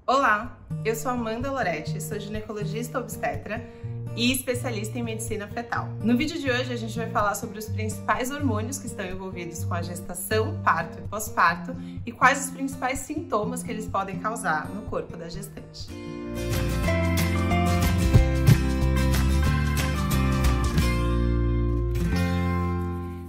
Olá, eu sou Amanda Loretti, sou ginecologista obstetra e especialista em medicina fetal. No vídeo de hoje a gente vai falar sobre os principais hormônios que estão envolvidos com a gestação, parto e pós-parto e quais os principais sintomas que eles podem causar no corpo da gestante.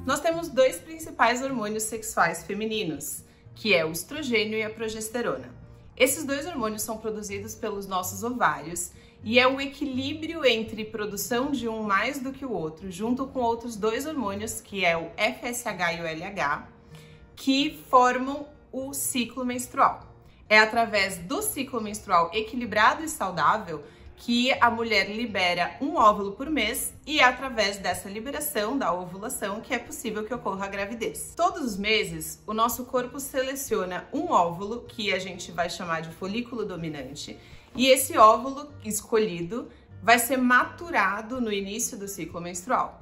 Nós temos dois principais hormônios sexuais femininos, que é o estrogênio e a progesterona. Esses dois hormônios são produzidos pelos nossos ovários e é o equilíbrio entre produção de um mais do que o outro, junto com outros dois hormônios, que é o FSH e o LH, que formam o ciclo menstrual. É através do ciclo menstrual equilibrado e saudável que a mulher libera um óvulo por mês e é através dessa liberação, da ovulação, que é possível que ocorra a gravidez. Todos os meses, o nosso corpo seleciona um óvulo, que a gente vai chamar de folículo dominante, e esse óvulo escolhido vai ser maturado no início do ciclo menstrual.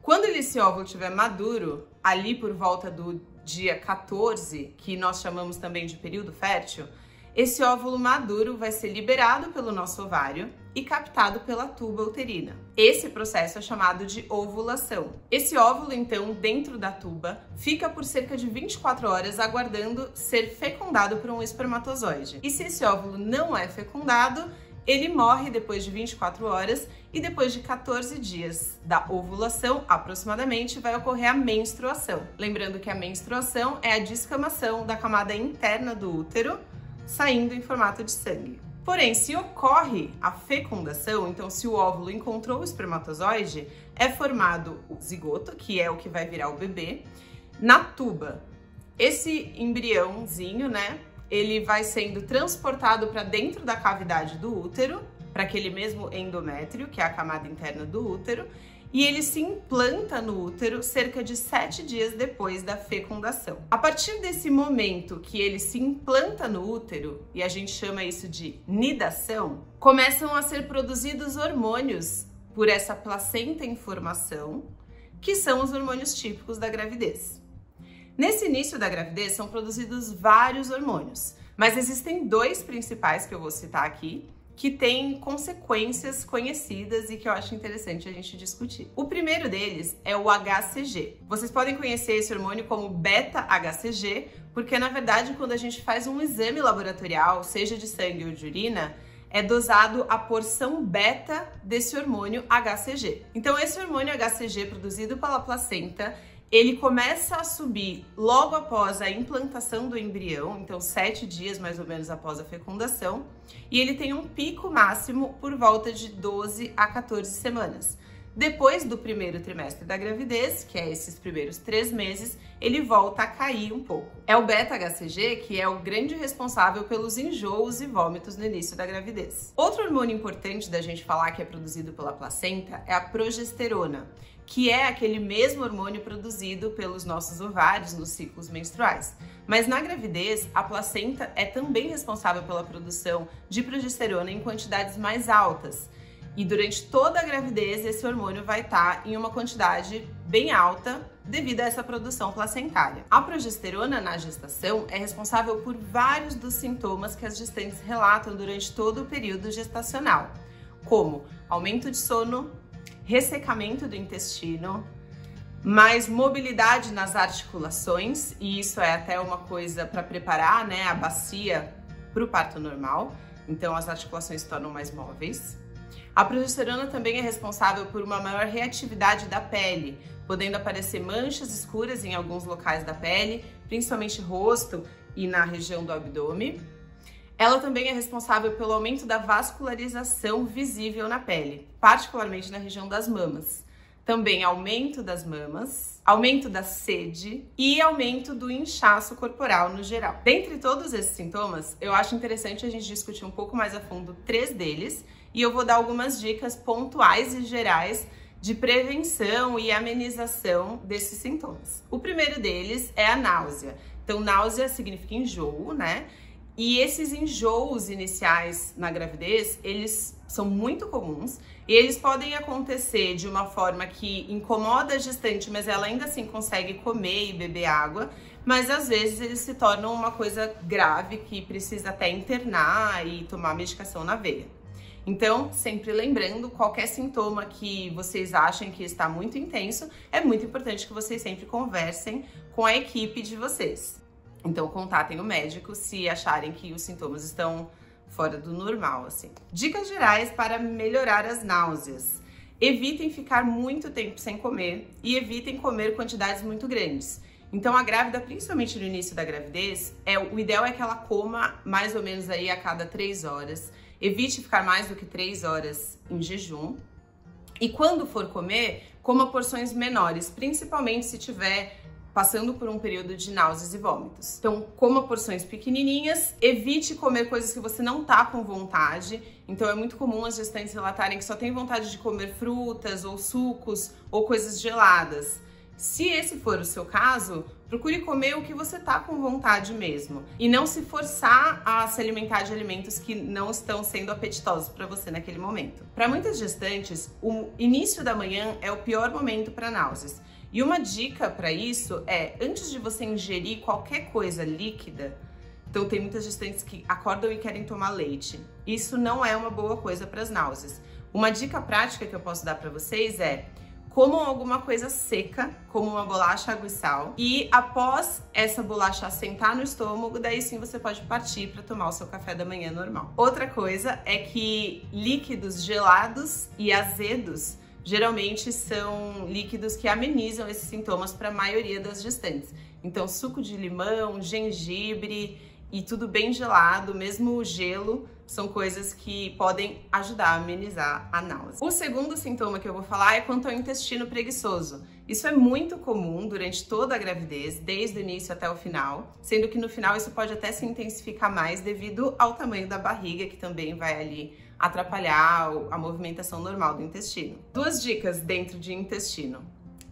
Quando esse óvulo estiver maduro, ali por volta do dia 14, que nós chamamos também de período fértil, esse óvulo maduro vai ser liberado pelo nosso ovário e captado pela tuba uterina. Esse processo é chamado de ovulação. Esse óvulo, então, dentro da tuba, fica por cerca de 24 horas aguardando ser fecundado por um espermatozoide. E se esse óvulo não é fecundado, ele morre depois de 24 horas e depois de 14 dias da ovulação, aproximadamente, vai ocorrer a menstruação. Lembrando que a menstruação é a descamação da camada interna do útero, saindo em formato de sangue. Porém, se ocorre a fecundação, então se o óvulo encontrou o espermatozoide, é formado o zigoto, que é o que vai virar o bebê, na tuba. Esse embriãozinho, né, ele vai sendo transportado para dentro da cavidade do útero, para aquele mesmo endométrio, que é a camada interna do útero, e ele se implanta no útero cerca de 7 dias depois da fecundação. A partir desse momento que ele se implanta no útero, e a gente chama isso de nidação, começam a ser produzidos hormônios por essa placenta em formação, que são os hormônios típicos da gravidez. Nesse início da gravidez são produzidos vários hormônios, mas existem dois principais que eu vou citar aqui, que tem consequências conhecidas e que eu acho interessante a gente discutir. O primeiro deles é o HCG. Vocês podem conhecer esse hormônio como beta-HCG, porque na verdade quando a gente faz um exame laboratorial, seja de sangue ou de urina, é dosado a porção beta desse hormônio HCG. Então esse hormônio HCG produzido pela placenta, ele começa a subir logo após a implantação do embrião, então 7 dias mais ou menos após a fecundação, e ele tem um pico máximo por volta de 12 a 14 semanas. Depois do primeiro trimestre da gravidez, que é esses primeiros 3 meses, ele volta a cair um pouco. É o beta-HCG que é o grande responsável pelos enjoos e vômitos no início da gravidez. Outro hormônio importante da gente falar que é produzido pela placenta é a progesterona, que é aquele mesmo hormônio produzido pelos nossos ovários nos ciclos menstruais. Mas na gravidez, a placenta é também responsável pela produção de progesterona em quantidades mais altas. E durante toda a gravidez, esse hormônio vai estar em uma quantidade bem alta devido a essa produção placentária. A progesterona na gestação é responsável por vários dos sintomas que as gestantes relatam durante todo o período gestacional, como aumento de sono, ressecamento do intestino, mais mobilidade nas articulações, e isso é até uma coisa para preparar, né, a bacia para o parto normal, então as articulações se tornam mais móveis. A progesterona também é responsável por uma maior reatividade da pele, podendo aparecer manchas escuras em alguns locais da pele, principalmente rosto e na região do abdômen. Ela também é responsável pelo aumento da vascularização visível na pele, particularmente na região das mamas. Também aumento das mamas, aumento da sede e aumento do inchaço corporal no geral. Dentre todos esses sintomas, eu acho interessante a gente discutir um pouco mais a fundo 3 deles e eu vou dar algumas dicas pontuais e gerais de prevenção e amenização desses sintomas. O primeiro deles é a náusea. Então, náusea significa enjoo, né? E esses enjoos iniciais na gravidez, eles são muito comuns e eles podem acontecer de uma forma que incomoda a gestante, mas ela ainda assim consegue comer e beber água, mas às vezes eles se tornam uma coisa grave que precisa até internar e tomar medicação na veia. Então, sempre lembrando, qualquer sintoma que vocês achem que está muito intenso, é muito importante que vocês sempre conversem com a equipe de vocês. Então, contatem o médico se acharem que os sintomas estão fora do normal, assim. Dicas gerais para melhorar as náuseas. Evitem ficar muito tempo sem comer e evitem comer quantidades muito grandes. Então, a grávida, principalmente no início da gravidez, o ideal é que ela coma mais ou menos aí a cada 3 horas. Evite ficar mais do que 3 horas em jejum. E quando for comer, coma porções menores, principalmente se tiver passando por um período de náuseas e vômitos. Então, coma porções pequenininhas, evite comer coisas que você não tá com vontade. Então, é muito comum as gestantes relatarem que só tem vontade de comer frutas ou sucos ou coisas geladas. Se esse for o seu caso, procure comer o que você tá com vontade mesmo e não se forçar a se alimentar de alimentos que não estão sendo apetitosos para você naquele momento. Para muitas gestantes, o início da manhã é o pior momento para náuseas. E uma dica para isso é, antes de você ingerir qualquer coisa líquida, então tem muitas gestantes que acordam e querem tomar leite. Isso não é uma boa coisa para as náuseas. Uma dica prática que eu posso dar para vocês é: comam alguma coisa seca, como uma bolacha, água e sal, e após essa bolacha assentar no estômago, daí sim você pode partir para tomar o seu café da manhã normal. Outra coisa é que líquidos gelados e azedos geralmente são líquidos que amenizam esses sintomas para a maioria das gestantes. Então, suco de limão, gengibre e tudo bem gelado, mesmo o gelo, são coisas que podem ajudar a amenizar a náusea. O segundo sintoma que eu vou falar é quanto ao intestino preguiçoso. Isso é muito comum durante toda a gravidez, desde o início até o final, sendo que no final isso pode até se intensificar mais devido ao tamanho da barriga, que também vai ali atrapalhar a movimentação normal do intestino. 2 dicas dentro de intestino: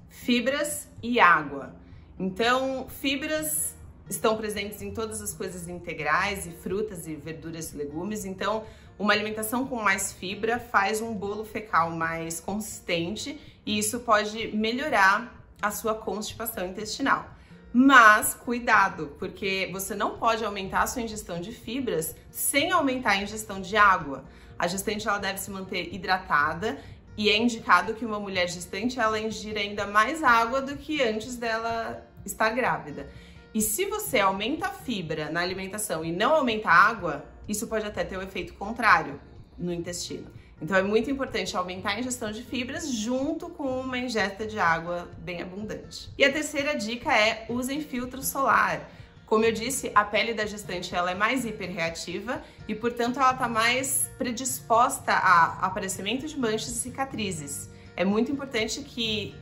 fibras e água. Então, fibras estão presentes em todas as coisas integrais e frutas e verduras e legumes. Então, uma alimentação com mais fibra faz um bolo fecal mais consistente e isso pode melhorar a sua constipação intestinal. Mas cuidado, porque você não pode aumentar a sua ingestão de fibras sem aumentar a ingestão de água. A gestante ela deve se manter hidratada e é indicado que uma mulher gestante ela ingira ainda mais água do que antes dela estar grávida. E se você aumenta a fibra na alimentação e não aumenta a água, isso pode até ter um efeito contrário no intestino. Então é muito importante aumentar a ingestão de fibras junto com uma ingesta de água bem abundante. E a terceira dica é: usem filtro solar. Como eu disse, a pele da gestante ela é mais hiperreativa e, portanto, ela está mais predisposta a aparecimento de manchas e cicatrizes. É muito importante que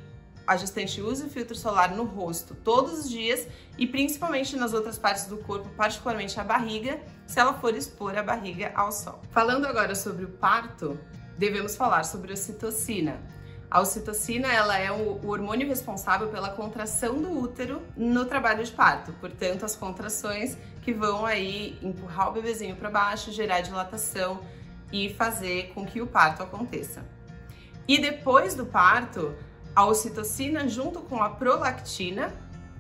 a gestante use o filtro solar no rosto todos os dias e principalmente nas outras partes do corpo, particularmente a barriga, se ela for expor a barriga ao sol. Falando agora sobre o parto, devemos falar sobre a ocitocina. A ocitocina ela é o hormônio responsável pela contração do útero no trabalho de parto, portanto as contrações que vão aí empurrar o bebezinho para baixo, gerar dilatação e fazer com que o parto aconteça. E depois do parto, a ocitocina junto com a prolactina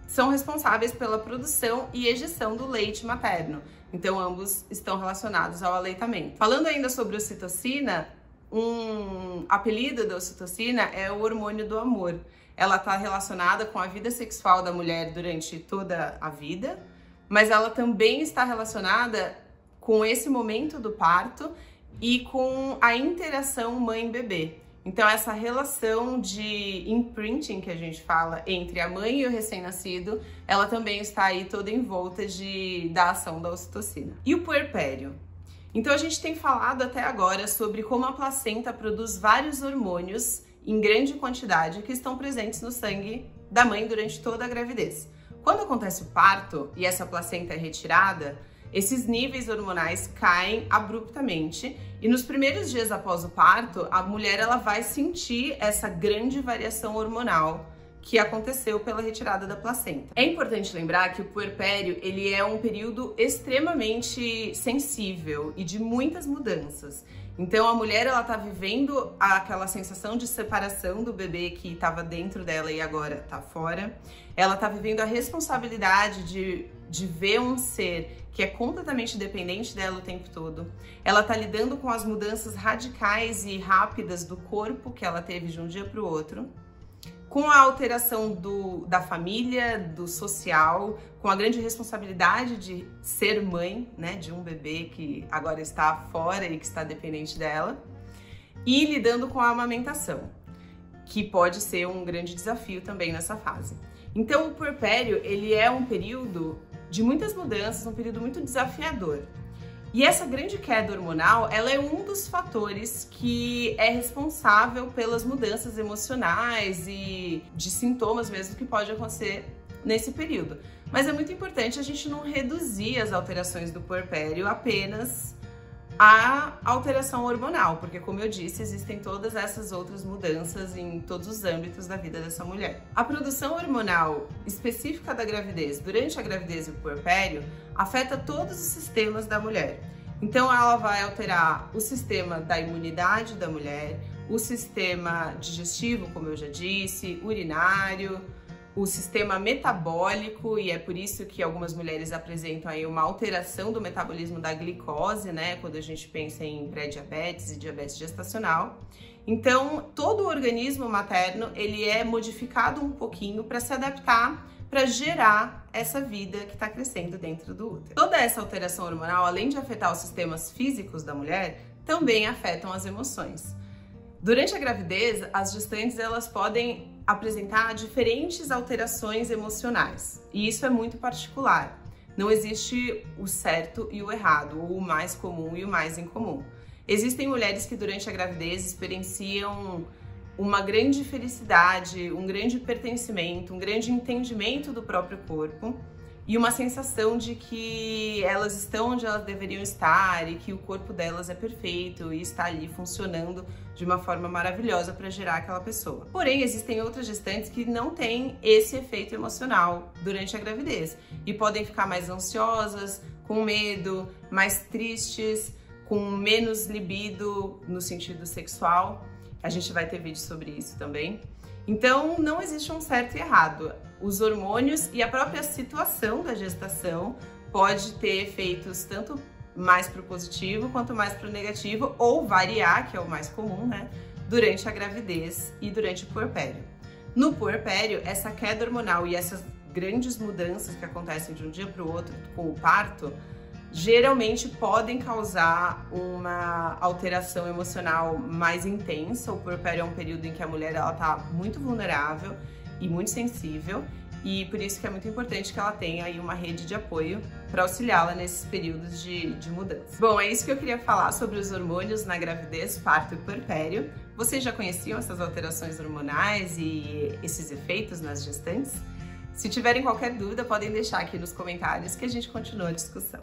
são responsáveis pela produção e ejeção do leite materno, então ambos estão relacionados ao aleitamento. Falando ainda sobre ocitocina, um apelido da ocitocina é o hormônio do amor. Ela está relacionada com a vida sexual da mulher durante toda a vida, mas ela também está relacionada com esse momento do parto e com a interação mãe-bebê. Então essa relação de imprinting que a gente fala entre a mãe e o recém-nascido, ela também está aí toda envolta da ação da ocitocina. E o puerpério? Então a gente tem falado até agora sobre como a placenta produz vários hormônios em grande quantidade que estão presentes no sangue da mãe durante toda a gravidez. Quando acontece o parto e essa placenta é retirada, esses níveis hormonais caem abruptamente e nos primeiros dias após o parto, a mulher ela vai sentir essa grande variação hormonal que aconteceu pela retirada da placenta. É importante lembrar que o puerpério, ele é um período extremamente sensível e de muitas mudanças. Então a mulher, ela tá vivendo aquela sensação de separação do bebê que estava dentro dela e agora tá fora. Ela tá vivendo a responsabilidade de ver um ser que é completamente dependente dela o tempo todo. Ela tá lidando com as mudanças radicais e rápidas do corpo que ela teve de um dia para o outro, com a alteração da família, do social, com a grande responsabilidade de ser mãe, né, de um bebê que agora está fora e que está dependente dela, e lidando com a amamentação, que pode ser um grande desafio também nessa fase. Então o puerpério, ele é um período de muitas mudanças, um período muito desafiador. E essa grande queda hormonal, ela é um dos fatores que é responsável pelas mudanças emocionais e de sintomas mesmo que pode acontecer nesse período. Mas é muito importante a gente não reduzir as alterações do puerpério apenas à alteração hormonal, porque como eu disse, existem todas essas outras mudanças em todos os âmbitos da vida dessa mulher. A produção hormonal específica da gravidez, durante a gravidez e o puerpério, afeta todos os sistemas da mulher. Então ela vai alterar o sistema da imunidade da mulher, o sistema digestivo, como eu já disse, urinário, o sistema metabólico, e é por isso que algumas mulheres apresentam aí uma alteração do metabolismo da glicose, né, quando a gente pensa em pré-diabetes e diabetes gestacional. Então, todo o organismo materno, ele é modificado um pouquinho para se adaptar, para gerar essa vida que está crescendo dentro do útero. Toda essa alteração hormonal, além de afetar os sistemas físicos da mulher, também afetam as emoções. Durante a gravidez, as gestantes elas podem apresentar diferentes alterações emocionais, e isso é muito particular. Não existe o certo e o errado, ou o mais comum e o mais incomum. Existem mulheres que durante a gravidez experienciam uma grande felicidade, um grande pertencimento, um grande entendimento do próprio corpo e uma sensação de que elas estão onde elas deveriam estar e que o corpo delas é perfeito e está ali funcionando de uma forma maravilhosa para gerar aquela pessoa. Porém, existem outras gestantes que não têm esse efeito emocional durante a gravidez e podem ficar mais ansiosas, com medo, mais tristes, com menos libido no sentido sexual. A gente vai ter vídeo sobre isso também. Então, não existe um certo e errado. Os hormônios e a própria situação da gestação pode ter efeitos tanto mais para o positivo quanto mais para o negativo, ou variar, que é o mais comum, né, durante a gravidez e durante o puerpério. No puerpério, essa queda hormonal e essas grandes mudanças que acontecem de um dia para o outro com o parto, geralmente podem causar uma alteração emocional mais intensa. O puerpério é um período em que a mulher está muito vulnerável e muito sensível, e por isso que é muito importante que ela tenha aí uma rede de apoio para auxiliá-la nesses períodos de mudança. Bom, é isso que eu queria falar sobre os hormônios na gravidez, parto e puerpério. Vocês já conheciam essas alterações hormonais e esses efeitos nas gestantes? Se tiverem qualquer dúvida, podem deixar aqui nos comentários que a gente continua a discussão.